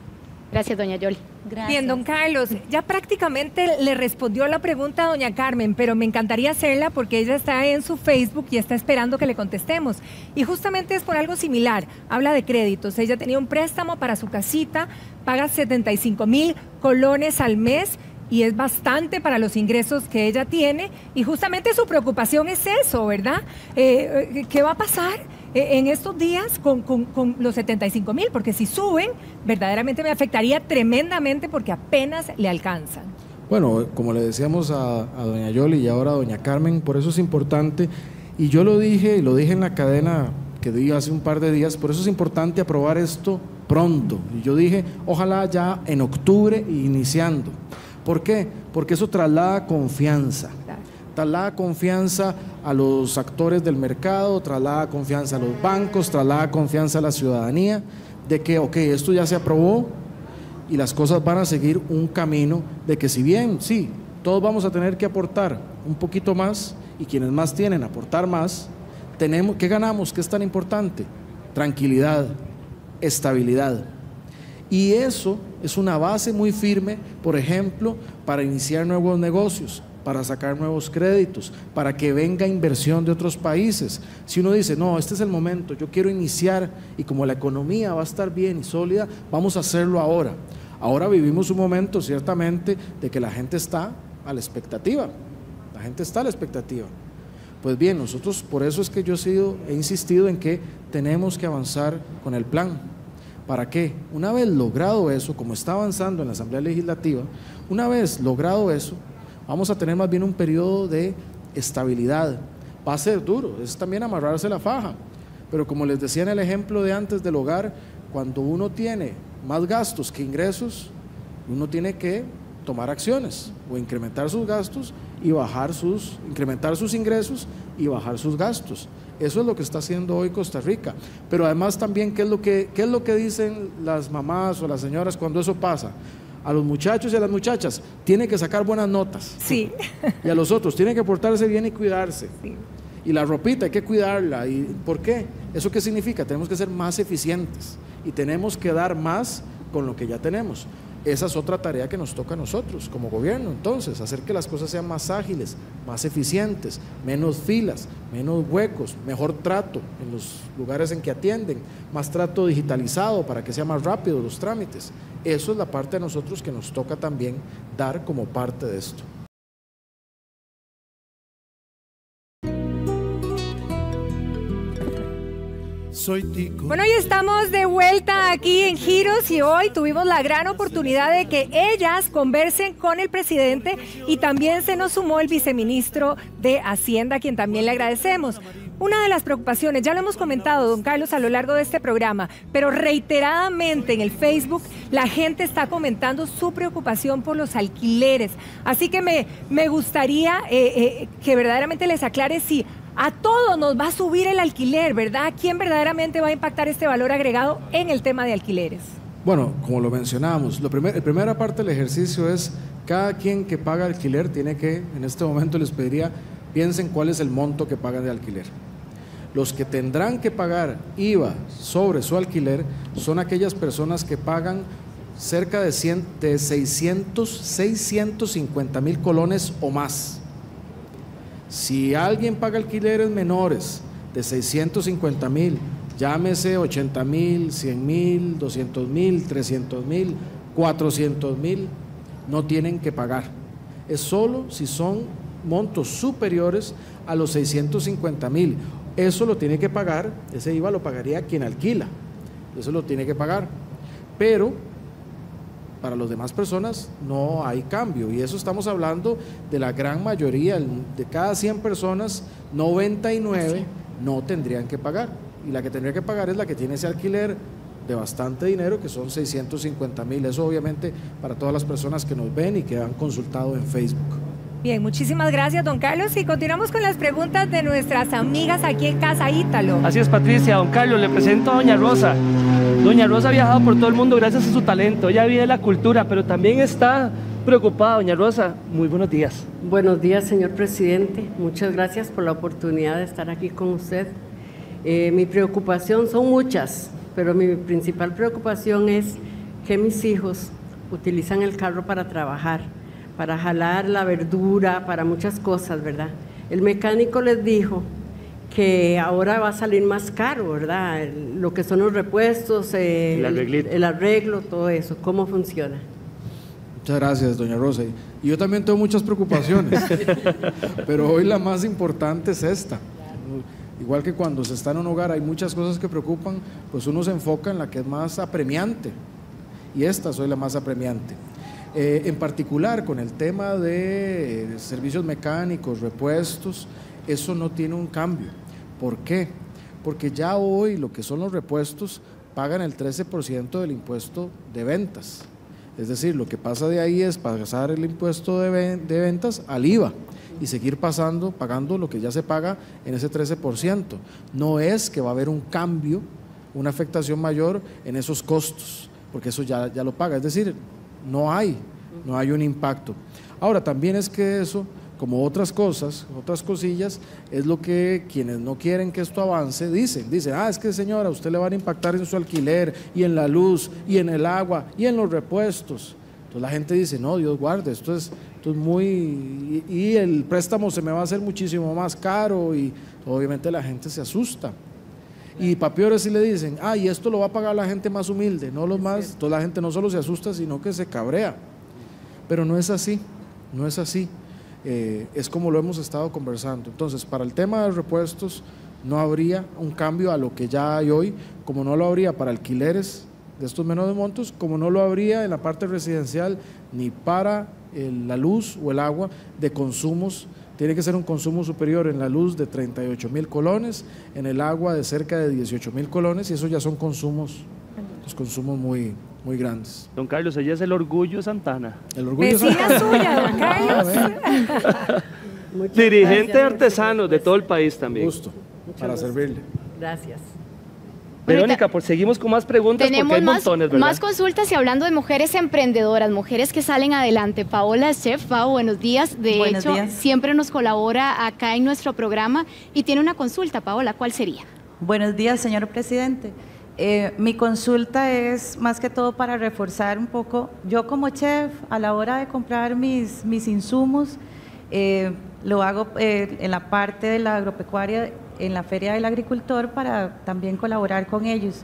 Gracias, doña Yoli. Gracias. Bien, don Carlos, ya prácticamente le respondió la pregunta a doña Carmen, pero me encantaría hacerla porque ella está en su Facebook y está esperando que le contestemos. Y justamente es por algo similar, habla de créditos. Ella tenía un préstamo para su casita, paga 75,000 colones al mes y es bastante para los ingresos que ella tiene. Y justamente su preocupación es eso, ¿verdad? ¿Qué va a pasar en estos días con los 75,000? Porque si suben, verdaderamente me afectaría tremendamente porque apenas le alcanzan. Bueno, como le decíamos a doña Yoli y ahora a doña Carmen, por eso es importante, y yo lo dije en la cadena que di hace un par de días, por eso es importante aprobar esto pronto. Y yo dije, ojalá ya en octubre iniciando. ¿Por qué? Porque eso traslada confianza. Traslada confianza a los actores del mercado, traslada confianza a los bancos, traslada confianza a la ciudadanía de que, ok, esto ya se aprobó y las cosas van a seguir un camino de que si bien, sí, todos vamos a tener que aportar un poquito más y quienes más tienen aportar más, ¿qué ganamos? ¿Qué es tan importante? Tranquilidad, estabilidad. Y eso es una base muy firme, por ejemplo, para iniciar nuevos negocios, para sacar nuevos créditos, para que venga inversión de otros países. Si uno dice, no, este es el momento, yo quiero iniciar y como la economía va a estar bien y sólida, vamos a hacerlo ahora. Ahora vivimos un momento ciertamente de que la gente está a la expectativa, la gente está a la expectativa. Pues bien, nosotros por eso es que yo he insistido en que tenemos que avanzar con el plan. ¿Para qué? Una vez logrado eso, como está avanzando en la Asamblea Legislativa, una vez logrado eso, vamos a tener más bien un periodo de estabilidad. Va a ser duro, es también amarrarse la faja, pero como les decía en el ejemplo de antes del hogar, cuando uno tiene más gastos que ingresos, uno tiene que tomar acciones o incrementar sus gastos y incrementar sus ingresos y bajar sus gastos. Eso es lo que está haciendo hoy Costa Rica. Pero además también, ¿qué es lo que dicen las mamás o las señoras cuando eso pasa? A los muchachos y a las muchachas, tienen que sacar buenas notas. Sí. Y a los otros, tienen que portarse bien y cuidarse. Sí. Y la ropita hay que cuidarla. ¿Y por qué? ¿Eso qué significa? Tenemos que ser más eficientes y tenemos que dar más con lo que ya tenemos. Esa es otra tarea que nos toca a nosotros como gobierno, entonces, hacer que las cosas sean más ágiles, más eficientes, menos filas, menos huecos, mejor trato en los lugares en que atienden, más trato digitalizado para que sea más rápido los trámites. Eso es la parte de nosotros que nos toca también dar como parte de esto. Bueno, hoy estamos de vuelta aquí en Giros y hoy tuvimos la gran oportunidad de que ellas conversen con el presidente y también se nos sumó el viceministro de Hacienda, a quien también le agradecemos. Una de las preocupaciones, ya lo hemos comentado, don Carlos, a lo largo de este programa, pero reiteradamente en el Facebook la gente está comentando su preocupación por los alquileres. Así que me gustaría que verdaderamente les aclare si a todos nos va a subir el alquiler, ¿verdad? ¿Quién verdaderamente va a impactar este valor agregado en el tema de alquileres? Bueno, como lo mencionábamos, la primera parte del ejercicio es cada quien que paga alquiler tiene que, en este momento les pediría, piensen cuál es el monto que pagan de alquiler. Los que tendrán que pagar IVA sobre su alquiler son aquellas personas que pagan cerca de 650,000 colones o más. Si alguien paga alquileres menores de 650,000 llámese 80,000, 100,000, 200,000, 300,000, 400,000, no tienen que pagar. Es solo si son montos superiores a los 650,000. Eso lo tiene que pagar, ese IVA lo pagaría quien alquila, eso lo tiene que pagar. Pero para las demás personas no hay cambio, y eso estamos hablando de la gran mayoría, de cada 100 personas, 99 no tendrían que pagar, y la que tendría que pagar es la que tiene ese alquiler de bastante dinero, que son 650,000. Eso obviamente para todas las personas que nos ven y que han consultado en Facebook. Bien, muchísimas gracias, don Carlos, y continuamos con las preguntas de nuestras amigas aquí en Casa Ítalo. Así es, Patricia. Don Carlos, le presento a doña Rosa. Doña Rosa ha viajado por todo el mundo gracias a su talento. Ella vive la cultura, pero también está preocupada. Doña Rosa, muy buenos días. Buenos días, señor presidente. Muchas gracias por la oportunidad de estar aquí con usted. Mi preocupación son muchas, pero mi principal preocupación es que mis hijos utilizan el carro para trabajar, para jalar la verdura, para muchas cosas, ¿verdad? El mecánico les dijo que ahora va a salir más caro, ¿verdad? Lo que son los repuestos, el arreglo, todo eso. ¿Cómo funciona? Muchas gracias, doña Rosa. Y yo también tengo muchas preocupaciones, pero hoy la más importante es esta. Igual que cuando se está en un hogar hay muchas cosas que preocupan, pues uno se enfoca en la que es más apremiante, y esta soy la más apremiante. En particular con el tema de servicios mecánicos, repuestos, eso no tiene un cambio. ¿Por qué? Porque ya hoy lo que son los repuestos pagan el 13% del impuesto de ventas. Es decir, lo que pasa de ahí es pasar el impuesto de ventas al IVA y seguir pagando lo que ya se paga en ese 13%. No es que va a haber un cambio, una afectación mayor en esos costos, porque eso ya lo paga. Es decir, no hay un impacto. Ahora, también es que eso, como otras cosas, otras cosillas, es lo que quienes no quieren que esto avance dicen, es que señora, usted le van a impactar en su alquiler, y en la luz, y en el agua, y en los repuestos. Entonces la gente dice, no, Dios guarde, esto es muy... Y el préstamo se me va a hacer muchísimo más caro, y obviamente la gente se asusta. Y para peores si le dicen, y esto lo va a pagar la gente más humilde, no los más. Entonces la gente no solo se asusta, sino que se cabrea. Pero no es así, no es así. Es como lo hemos estado conversando. Entonces, para el tema de repuestos no habría un cambio a lo que ya hay hoy, como no lo habría para alquileres de estos menores montos, como no lo habría en la parte residencial, ni para la luz o el agua de consumos. Tiene que ser un consumo superior en la luz de 38,000 colones, en el agua de cerca de 18,000 colones, y eso ya son consumos, los consumos muy grandes. Don Carlos, ella es el orgullo Santana. El orgullo Vecina Santana. suya, don Carlos. Dirigente gracias, artesano de todo el país también. Gusto, para servirle. Gracias. Verónica, pues seguimos con más preguntas porque hay montones, ¿verdad? Más consultas, y hablando de mujeres emprendedoras, mujeres que salen adelante. Paola es chef. Pao, buenos días. Buenos hecho, días. siempre nos colabora acá en nuestro programa y tiene una consulta. Paola, ¿cuál sería? Buenos días, señor presidente. Mi consulta es más que todo para reforzar un poco. Yo como chef, a la hora de comprar mis insumos, lo hago en la parte de la agropecuaria, en la Feria del Agricultor, para también colaborar con ellos.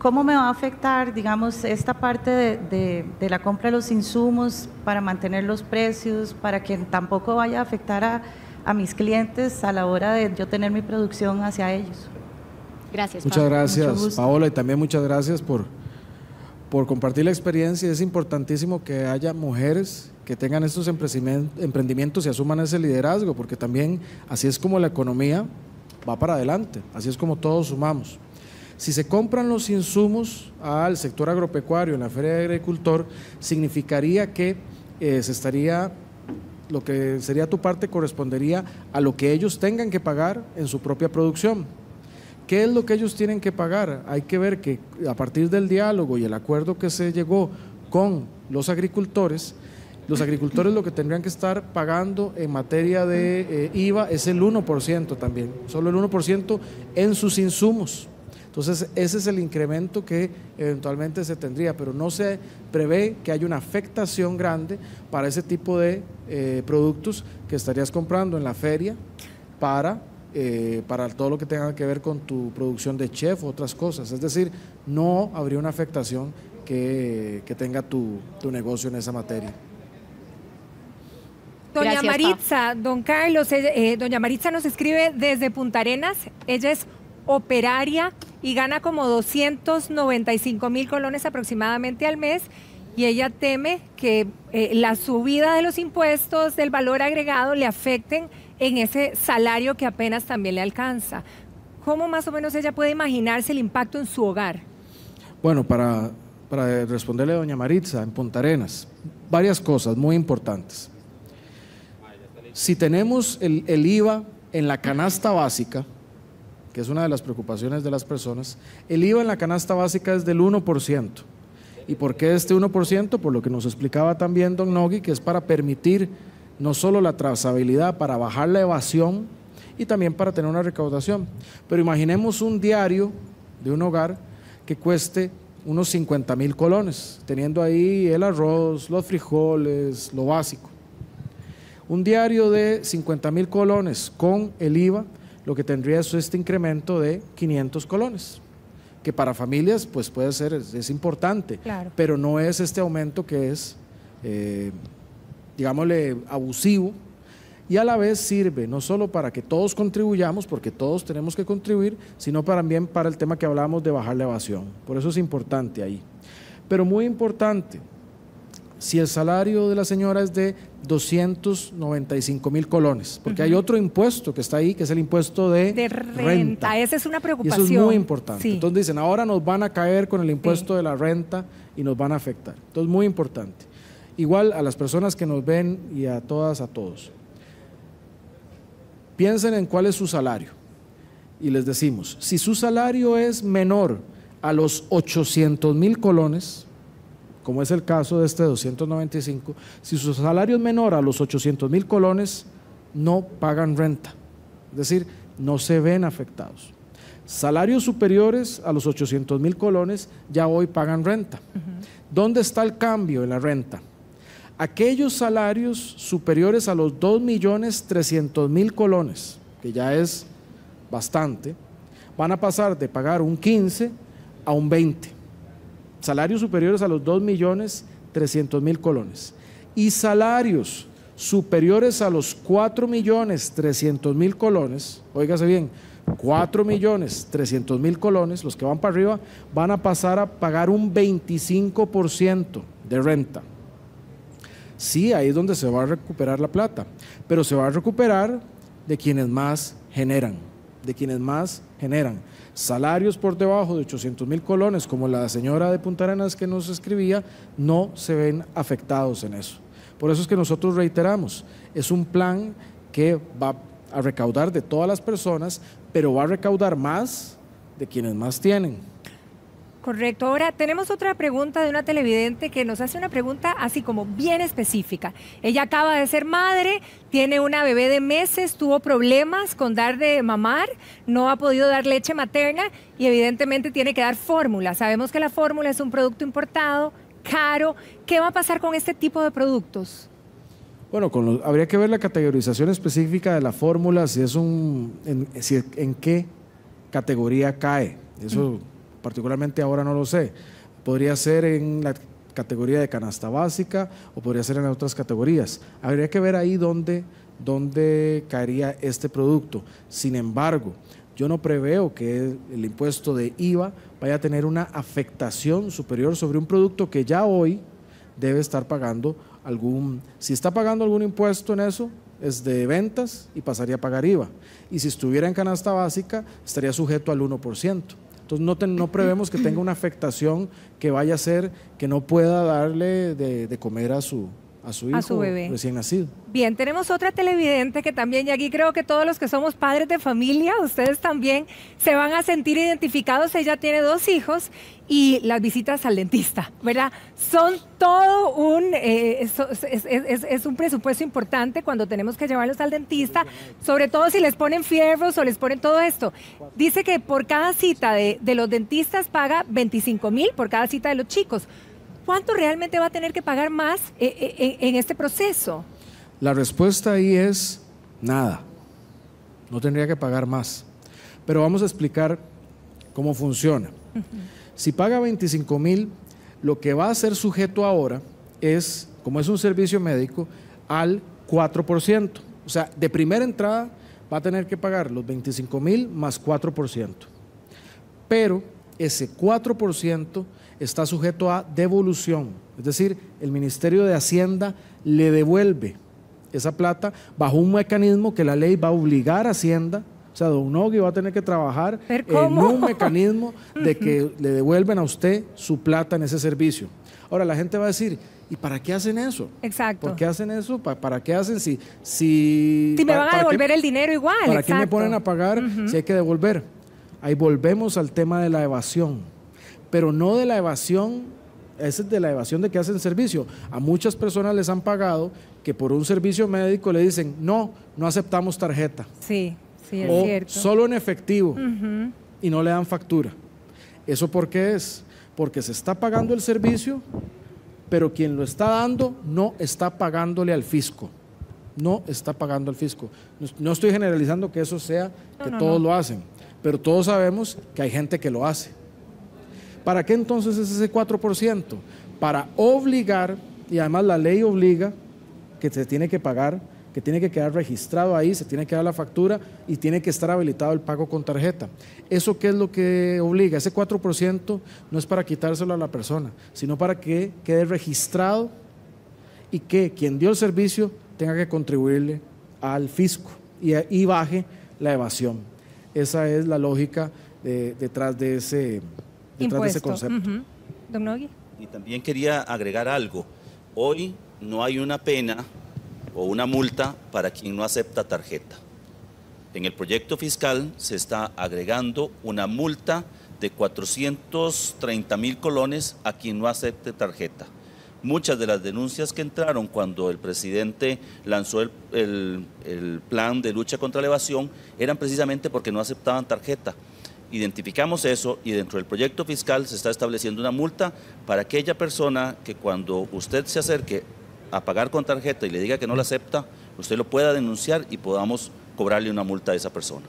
¿Cómo me va a afectar, digamos, esta parte de la compra de los insumos para mantener los precios, para que tampoco vaya a afectar a mis clientes a la hora de yo tener mi producción hacia ellos? Gracias, Muchas Paola. gracias, Paola, y también muchas gracias por compartir la experiencia. Es importantísimo que haya mujeres que tengan estos emprendimientos y asuman ese liderazgo, porque también así es como la economía va para adelante, así es como todos sumamos. Si se compran los insumos al sector agropecuario en la Feria de Agricultor, significaría que lo que sería tu parte correspondería a lo que ellos tengan que pagar en su propia producción. ¿Qué es lo que ellos tienen que pagar? Hay que ver que a partir del diálogo y el acuerdo que se llegó con los agricultores lo que tendrían que estar pagando en materia de IVA es el 1% también, solo el 1% en sus insumos. Entonces ese es el incremento que eventualmente se tendría, pero no se prevé que haya una afectación grande para ese tipo de productos que estarías comprando en la feria para para todo lo que tenga que ver con tu producción de chef o otras cosas. Es decir, no habría una afectación que tenga tu negocio en esa materia. Doña Gracias, Maritza, don Carlos, doña Maritza nos escribe desde Punta Arenas. Ella es operaria y gana como 295,000 colones aproximadamente al mes, y ella teme que la subida de los impuestos del valor agregado le afecten en ese salario que apenas también le alcanza. ¿Cómo más o menos ella puede imaginarse el impacto en su hogar? Bueno, para responderle a doña Maritza, en Punta Arenas, varias cosas muy importantes. Si tenemos el IVA en la canasta básica, que es una de las preocupaciones de las personas, el IVA en la canasta básica es del 1%. ¿Y por qué este 1%? Por lo que nos explicaba también don Nogui, que es para permitir no solo la trazabilidad, para bajar la evasión y también para tener una recaudación. Pero imaginemos un diario de un hogar que cueste unos 50,000 colones, teniendo ahí el arroz, los frijoles, lo básico. Un diario de 50,000 colones con el IVA, lo que tendría es este incremento de 500 colones, que para familias pues puede ser, es importante, claro, pero no es este aumento que es, digámosle, abusivo, y a la vez sirve no solo para que todos contribuyamos, porque todos tenemos que contribuir, sino también para el tema que hablábamos de bajar la evasión. Por eso es importante ahí. Pero muy importante, si el salario de la señora es de 295,000 colones, porque hay otro impuesto que está ahí, que es el impuesto de renta. Esa es una Y preocupación. eso es muy importante. Sí. Entonces dicen, ahora nos van a caer con el impuesto de la renta y nos van a afectar. Entonces, muy importante. Igual a las personas que nos ven y a todas, a todos. Piensen en cuál es su salario. Y les decimos, si su salario es menor a los 800,000 colones, como es el caso de este 295, si su salario es menor a los 800,000 colones, no pagan renta, es decir, no se ven afectados. Salarios superiores a los 800,000 colones ya hoy pagan renta. ¿Dónde está el cambio en la renta? Aquellos salarios superiores a los 2.300.000 colones, que ya es bastante, van a pasar de pagar un 15 a un 20. Salarios superiores a los 2.300.000 colones. Y salarios superiores a los 4.300.000 colones, óigase bien, 4.300.000 colones, los que van para arriba, van a pasar a pagar un 25% de renta. Sí, ahí es donde se va a recuperar la plata, pero se va a recuperar de quienes más generan, Salarios por debajo de 800,000 colones, como la señora de Punta Arenas que nos escribía, no se ven afectados en eso. Por eso es que nosotros reiteramos, es un plan que va a recaudar de todas las personas, pero va a recaudar más de quienes más tienen. Correcto. Ahora tenemos otra pregunta de una televidente que nos hace una pregunta así como bien específica. Ella acaba de ser madre, tiene una bebé de meses, tuvo problemas con dar de mamar, no ha podido dar leche materna y evidentemente tiene que dar fórmula. Sabemos que la fórmula es un producto importado, caro. ¿Qué va a pasar con este tipo de productos? Bueno, habría que ver la categorización específica de la fórmula, si es en qué categoría cae. Eso particularmente ahora no lo sé. Podría ser en la categoría de canasta básica o podría ser en otras categorías. Habría que ver ahí dónde caería este producto. Sin embargo, yo no preveo que el impuesto de IVA vaya a tener una afectación superior sobre un producto que ya hoy debe estar pagando si está pagando algún impuesto en eso, es de ventas y pasaría a pagar IVA. Y si estuviera en canasta básica, estaría sujeto al 1%. Entonces no prevemos que tenga una afectación que vaya a ser que no pueda darle de comer a su hijo, a su bebé recién nacido. Bien, tenemos otra televidente que también, y aquí creo que todos los que somos padres de familia, ustedes también se van a sentir identificados. Ella tiene 2 hijos y las visitas al dentista, ¿verdad? Son todo es un presupuesto importante cuando tenemos que llevarlos al dentista, sobre todo si les ponen fierros o les ponen todo esto. Dice que por cada cita de los dentistas paga 25,000 por cada cita de los chicos. ¿Cuánto realmente va a tener que pagar más en este proceso? La respuesta ahí es nada. no tendría que pagar más. Pero vamos a explicar cómo funciona. Si paga 25,000, lo que va a ser sujeto ahora es, como es un servicio médico, al 4%. O sea, de primera entrada va a tener que pagar los 25,000 más 4%. Pero ese 4% está sujeto a devolución. Es decir, el Ministerio de Hacienda le devuelve esa plata bajo un mecanismo que la ley va a obligar a Hacienda. O sea, don Nogui va a tener que trabajar en un mecanismo de que le devuelven a usted su plata en ese servicio. Ahora, la gente va a decir, ¿y para qué hacen eso? Exacto. ¿Por qué hacen eso? ¿Para qué hacen si me van a devolver el dinero igual? ¿Para exacto. qué me ponen a pagar si hay que devolver? Ahí volvemos al tema de la evasión. Pero no de la evasión, esa es de la evasión de que hacen servicio. A muchas personas les han pagado que por un servicio médico le dicen, no aceptamos tarjeta. Sí, es o cierto. Solo en efectivo y no le dan factura. ¿Eso por qué es? Porque se está pagando el servicio, pero quien lo está dando no está pagándole al fisco. No está pagando al fisco. No estoy generalizando que eso sea que todos lo hacen, pero todos sabemos que hay gente que lo hace. ¿Para qué entonces es ese 4%? Para obligar, y además la ley obliga que se tiene que pagar, que tiene que quedar registrado ahí, se tiene que dar la factura y tiene que estar habilitado el pago con tarjeta. ¿Eso qué es lo que obliga? Ese 4% no es para quitárselo a la persona, sino para que quede registrado y que quien dio el servicio tenga que contribuirle al fisco y baje la evasión. Esa es la lógica detrás de ese concepto. Don Nogui. Y también quería agregar algo. Hoy no hay una pena o una multa para quien no acepta tarjeta. En el proyecto fiscal se está agregando una multa de 430,000 colones a quien no acepte tarjeta. Muchas de las denuncias que entraron cuando el presidente lanzó el plan de lucha contra la evasión eran precisamente porque no aceptaban tarjeta. Identificamos eso y dentro del proyecto fiscal se está estableciendo una multa para aquella persona que cuando usted se acerque a pagar con tarjeta y le diga que no la acepta, usted lo pueda denunciar y podamos cobrarle una multa a esa persona.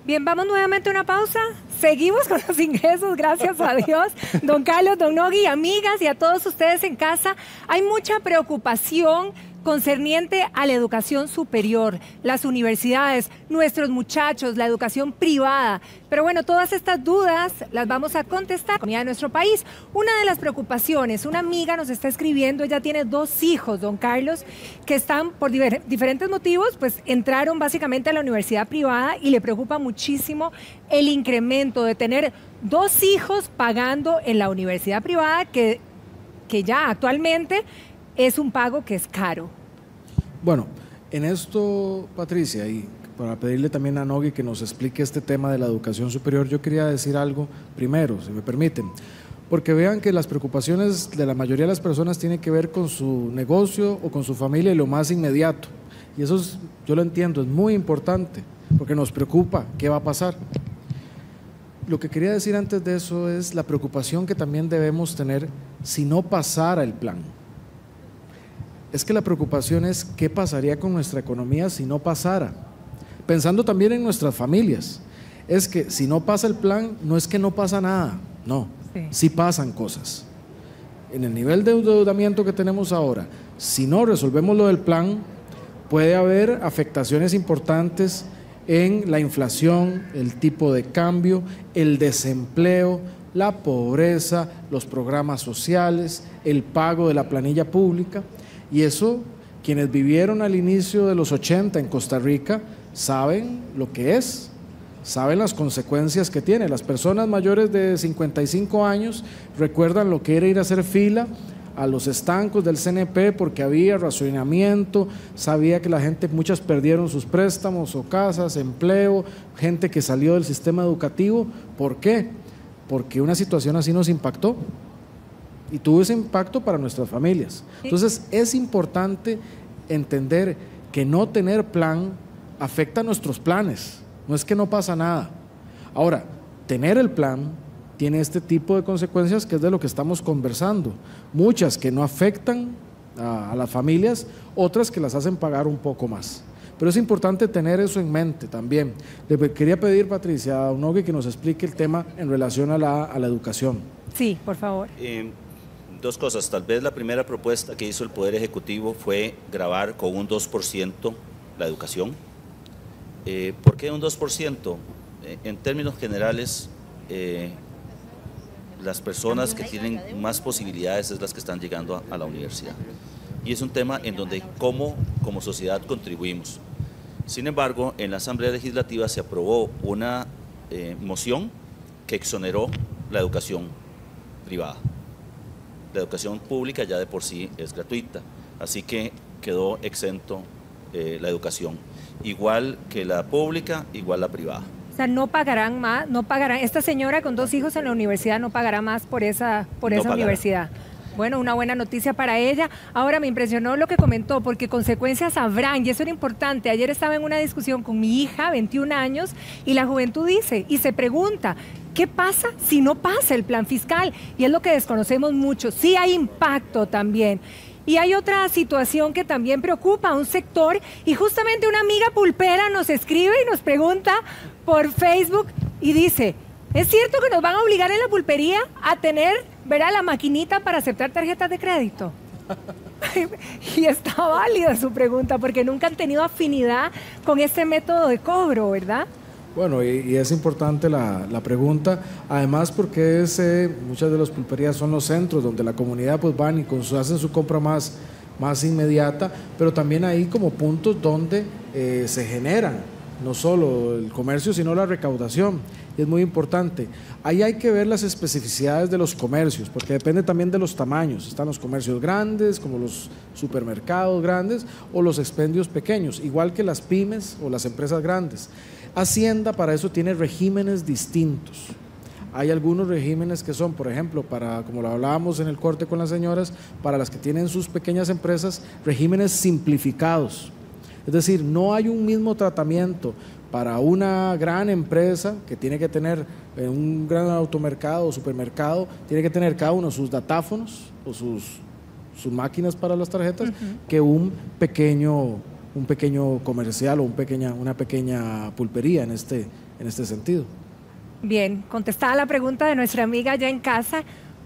Bien, vamos nuevamente a una pausa. Seguimos con los ingresos, gracias a Dios. Don Carlos, don Nogui, amigas y a todos ustedes en casa, hay mucha preocupación concerniente a la educación superior, las universidades, nuestros muchachos, la educación privada. Pero bueno, todas estas dudas las vamos a contestar en nuestro país. Una de las preocupaciones, una amiga nos está escribiendo, ella tiene 2 hijos, don Carlos, que están por diferentes motivos, pues entraron básicamente a la universidad privada y le preocupa muchísimo el incremento de tener 2 hijos pagando en la universidad privada que ya actualmente es un pago que es caro. Bueno, en esto, Patricia, y para pedirle también a Nogui que nos explique este tema de la educación superior, yo quería decir algo primero, si me permiten, porque vean que las preocupaciones de la mayoría de las personas tienen que ver con su negocio o con su familia y lo más inmediato. Y eso yo lo entiendo, es muy importante, porque nos preocupa qué va a pasar. Lo que quería decir antes de eso es la preocupación que también debemos tener si no pasara el plan. Es que la preocupación es qué pasaría con nuestra economía si no pasara. Pensando también en nuestras familias. Es que si no pasa el plan, no es que no pasa nada, no, sí pasan cosas. En el nivel de endeudamiento que tenemos ahora, si no resolvemos lo del plan, puede haber afectaciones importantes en la inflación, el tipo de cambio, el desempleo, la pobreza, los programas sociales, el pago de la planilla pública. Y eso, quienes vivieron al inicio de los 80 en Costa Rica, saben lo que es, saben las consecuencias que tiene. Las personas mayores de 55 años recuerdan lo que era ir a hacer fila a los estancos del CNP porque había racionamiento, sabía que la gente, muchas perdieron sus préstamos o casas, empleo, gente que salió del sistema educativo. ¿Por qué? Porque una situación así nos impactó. Y tuvo ese impacto para nuestras familias. Entonces es importante entender que no tener plan afecta a nuestros planes, no es que no pasa nada. Ahora, tener el plan tiene este tipo de consecuencias que es de lo que estamos conversando, muchas que no afectan a las familias, otras que las hacen pagar un poco más. Pero es importante tener eso en mente también. Le quería pedir, Patricia, a Onogue que nos explique el tema en relación a la educación. Sí, por favor. Dos cosas. Tal vez la primera propuesta que hizo el Poder Ejecutivo fue gravar con un 2% la educación. ¿Por qué un 2%? En términos generales, las personas que tienen más posibilidades es las que están llegando a la universidad. Y es un tema en donde como sociedad contribuimos. Sin embargo, en la Asamblea Legislativa se aprobó una moción que exoneró la educación privada. La educación pública ya de por sí es gratuita, así que quedó exento la educación. Igual que la pública, igual la privada. O sea, no pagarán más, no pagarán. Esta señora con 2 hijos en la universidad no pagará más por esa universidad. Bueno, una buena noticia para ella. Ahora me impresionó lo que comentó, porque consecuencias habrán, y eso era importante. Ayer estaba en una discusión con mi hija, 21 años, y la juventud dice, y se pregunta, ¿qué pasa si no pasa el plan fiscal? Y es lo que desconocemos mucho. Sí hay impacto también. Y hay otra situación que también preocupa a un sector, y justamente una amiga pulpera nos escribe y nos pregunta por Facebook y dice, ¿es cierto que nos van a obligar en la pulpería a tener, verá, la maquinita para aceptar tarjetas de crédito? Y está válida su pregunta, porque nunca han tenido afinidad con este método de cobro, ¿verdad? Bueno, y es importante la pregunta, además porque muchas de las pulperías son los centros donde la comunidad pues van y hacen su compra más inmediata, pero también hay como puntos donde se generan no solo el comercio, sino la recaudación. Y es muy importante. Ahí hay que ver las especificidades de los comercios, porque depende también de los tamaños. Están los comercios grandes, como los supermercados grandes, o los expendios pequeños, igual que las pymes o las empresas grandes. Hacienda para eso tiene regímenes distintos. Hay algunos regímenes que son, por ejemplo, como lo hablábamos en el corte con las señoras, para las que tienen sus pequeñas empresas, regímenes simplificados. Es decir, no hay un mismo tratamiento para una gran empresa que tiene que tener un gran automercado o supermercado, tiene que tener cada uno sus datáfonos o sus máquinas para las tarjetas, que un pequeño comercial o una pequeña pulpería en este sentido. Bien, contestada la pregunta de nuestra amiga allá en casa,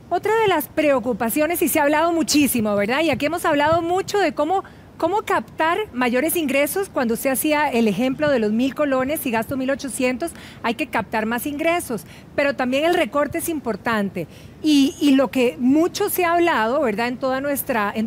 otra de las preocupaciones, y se ha hablado muchísimo, ¿verdad? Y aquí hemos hablado mucho de cómo captar mayores ingresos. Cuando usted hacía el ejemplo de los 1.000 colones y gasto 1.800, hay que captar más ingresos, pero también el recorte es importante. Y lo que mucho se ha hablado, ¿verdad? En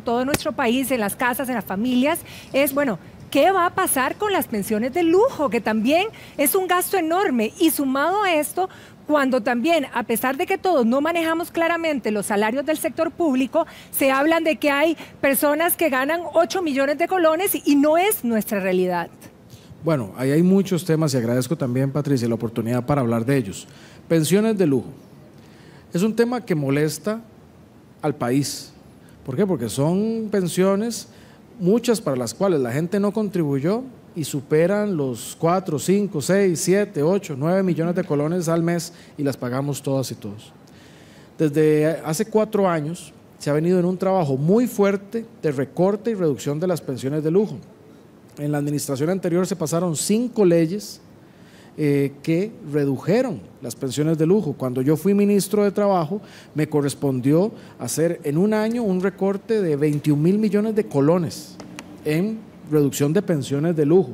todo nuestro país, en las casas, en las familias, es, bueno, ¿qué va a pasar con las pensiones de lujo? Que también es un gasto enorme. Y sumado a esto, cuando también, a pesar de que todos no manejamos claramente los salarios del sector público, se hablan de que hay personas que ganan 8 millones de colones y no es nuestra realidad. Bueno, ahí hay muchos temas y agradezco también, Patricia, la oportunidad para hablar de ellos. Pensiones de lujo. Es un tema que molesta al país. ¿Por qué? Porque son pensiones, muchas para las cuales la gente no contribuyó, y superan los 4, 5, 6, 7, 8, 9 millones de colones al mes y las pagamos todas y todos. Desde hace 4 años se ha venido en un trabajo muy fuerte de recorte y reducción de las pensiones de lujo. En la administración anterior se pasaron 5 leyes que redujeron las pensiones de lujo. Cuando yo fui ministro de Trabajo, me correspondió hacer en un año un recorte de 21.000 millones de colones en reducción de pensiones de lujo.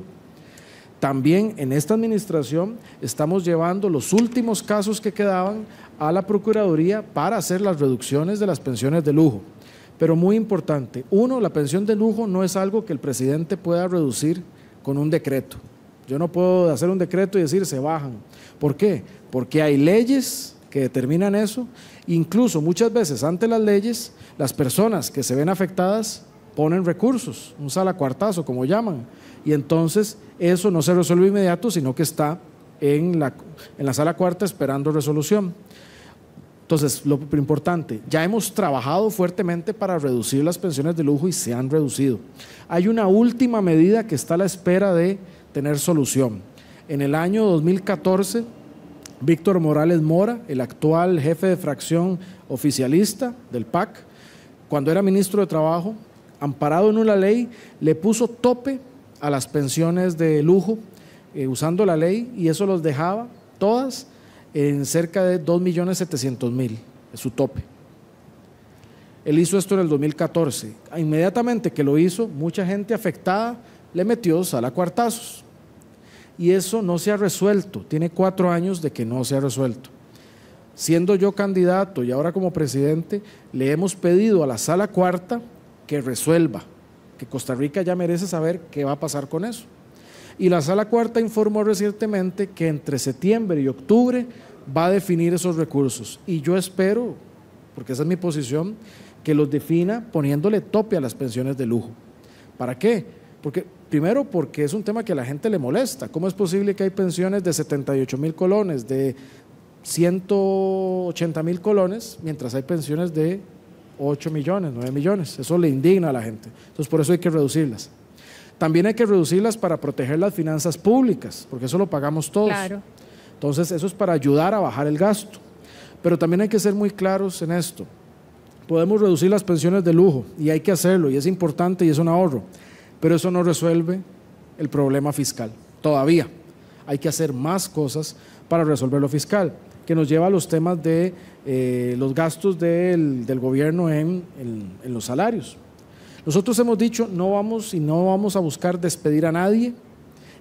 También en esta administración estamos llevando los últimos casos que quedaban a la Procuraduría para hacer las reducciones de las pensiones de lujo. Pero muy importante, la pensión de lujo no es algo que el presidente pueda reducir con un decreto. Yo no puedo hacer un decreto y decir se bajan. ¿Por qué? Porque hay leyes que determinan eso. Incluso muchas veces ante las leyes, las personas que se ven afectadas ponen recursos, un salacuartazo como llaman, y entonces eso no se resuelve inmediato, sino que está en la sala cuarta esperando resolución. Entonces, lo importante, ya hemos trabajado fuertemente para reducir las pensiones de lujo y se han reducido. Hay una última medida que está a la espera de tener solución. En el año 2014, Víctor Morales Mora, el actual jefe de fracción oficialista del PAC, cuando era ministro de Trabajo, amparado en una ley, le puso tope a las pensiones de lujo usando la ley, y eso los dejaba todas en cerca de 2.700.000, es su tope. Él hizo esto en el 2014. Inmediatamente que lo hizo, mucha gente afectada le metió salacuartazos. Y eso no se ha resuelto. Tiene 4 años de que no se ha resuelto. Siendo yo candidato y ahora como presidente, le hemos pedido a la Sala Cuarta que resuelva, que Costa Rica ya merece saber qué va a pasar con eso. Y la Sala Cuarta informó recientemente que entre septiembre y octubre va a definir esos recursos. Y yo espero, porque esa es mi posición, que los defina poniéndole tope a las pensiones de lujo. ¿Para qué? Primero, porque es un tema que a la gente le molesta. ¿Cómo es posible que hay pensiones de 78.000 colones, de 180.000 colones, mientras hay pensiones de 8 millones, 9 millones? Eso le indigna a la gente. Entonces, por eso hay que reducirlas. También hay que reducirlas para proteger las finanzas públicas, porque eso lo pagamos todos. Claro. Entonces, eso es para ayudar a bajar el gasto. Pero también hay que ser muy claros en esto. Podemos reducir las pensiones de lujo y hay que hacerlo, y es importante y es un ahorro, pero eso no resuelve el problema fiscal. Todavía hay que hacer más cosas para resolver lo fiscal, que nos lleva a los temas de los gastos del gobierno en los salarios. Nosotros hemos dicho no vamos a buscar despedir a nadie,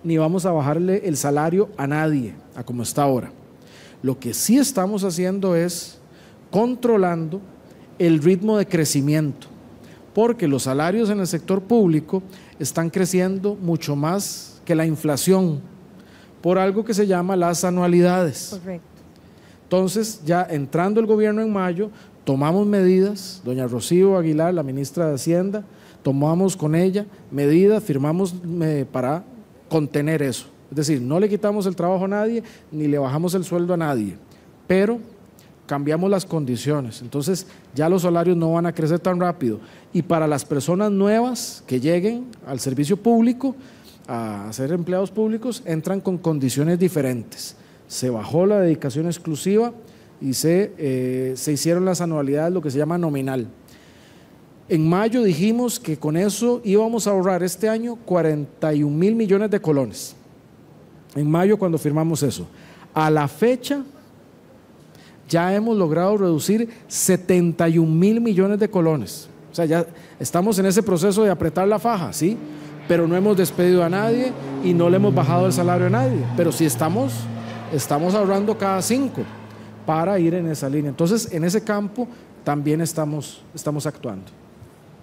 ni vamos a bajarle el salario a nadie, a como está ahora. Lo que sí estamos haciendo es controlando el ritmo de crecimiento, porque los salarios en el sector público están creciendo mucho más que la inflación, por algo que se llama las anualidades. Correcto. Entonces, ya entrando el gobierno en mayo, tomamos medidas, doña Rocío Aguilar, la ministra de Hacienda, tomamos con ella medidas, firmamos para contener eso. Es decir, no le quitamos el trabajo a nadie, ni le bajamos el sueldo a nadie, pero cambiamos las condiciones. Entonces, ya los salarios no van a crecer tan rápido. Y para las personas nuevas que lleguen al servicio público, a ser empleados públicos, entran con condiciones diferentes. Se bajó la dedicación exclusiva y se hicieron las anualidades, lo que se llama nominal. En mayo dijimos que con eso íbamos a ahorrar este año 41.000 millones de colones. En mayo, cuando firmamos eso. A la fecha, ya hemos logrado reducir 71.000 millones de colones. O sea, ya estamos en ese proceso de apretar la faja, ¿sí? Pero no hemos despedido a nadie y no le hemos bajado el salario a nadie. Pero sí estamos ahorrando cada 5 para ir en esa línea. Entonces, en ese campo también estamos actuando.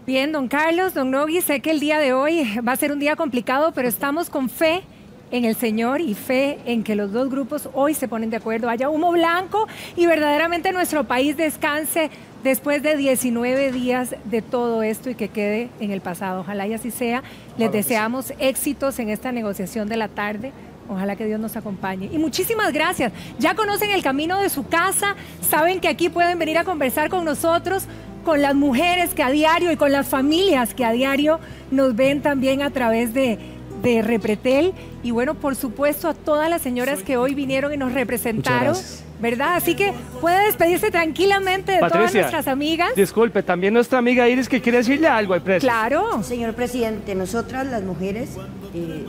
Bien, don Carlos, don Nogui, sé que el día de hoy va a ser un día complicado, pero estamos con fe en el Señor y fe en que los dos grupos hoy se ponen de acuerdo, haya humo blanco y verdaderamente nuestro país descanse después de 19 días de todo esto y que quede en el pasado. Ojalá y así sea. Les deseamos éxitos en esta negociación de la tarde. Ojalá que Dios nos acompañe. Y muchísimas gracias. Ya conocen el camino de su casa, saben que aquí pueden venir a conversar con nosotros, con las mujeres que a diario y con las familias que a diario nos ven también a través de Repretel. Y bueno, por supuesto, a todas las señoras que hoy vinieron y nos representaron, ¿verdad? Así que puede despedirse tranquilamente de Patricia, todas nuestras amigas. Disculpe, también nuestra amiga Iris que quiere decirle algo al presidente. Claro. Señor presidente, nosotras las mujeres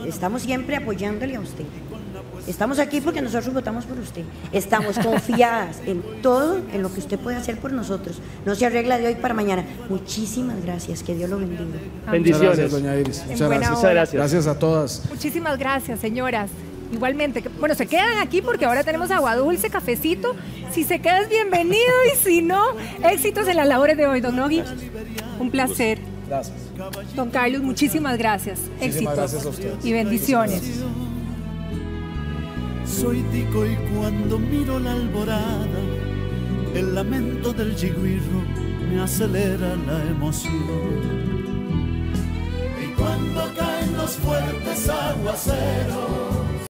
estamos siempre apoyándole a usted. Estamos aquí porque nosotros votamos por usted. Estamos confiadas en todo, en lo que usted puede hacer por nosotros. No se arregla de hoy para mañana. Muchísimas gracias. Que Dios lo bendiga. Bendiciones. Muchas gracias, doña Iris. Muchas gracias. Gracias a todas. Muchísimas gracias, señoras. Igualmente, bueno, se quedan aquí porque ahora tenemos agua dulce, cafecito. Si se queda es bienvenido y si no, éxitos en las labores de hoy, don Nogui. Un placer. Gracias. Don Carlos, muchísimas gracias. Éxitos gracias a ustedes. y bendiciones. Soy tico y cuando miro la alborada, el lamento del yigüirro me acelera la emoción. Y cuando caen los fuertes aguaceros,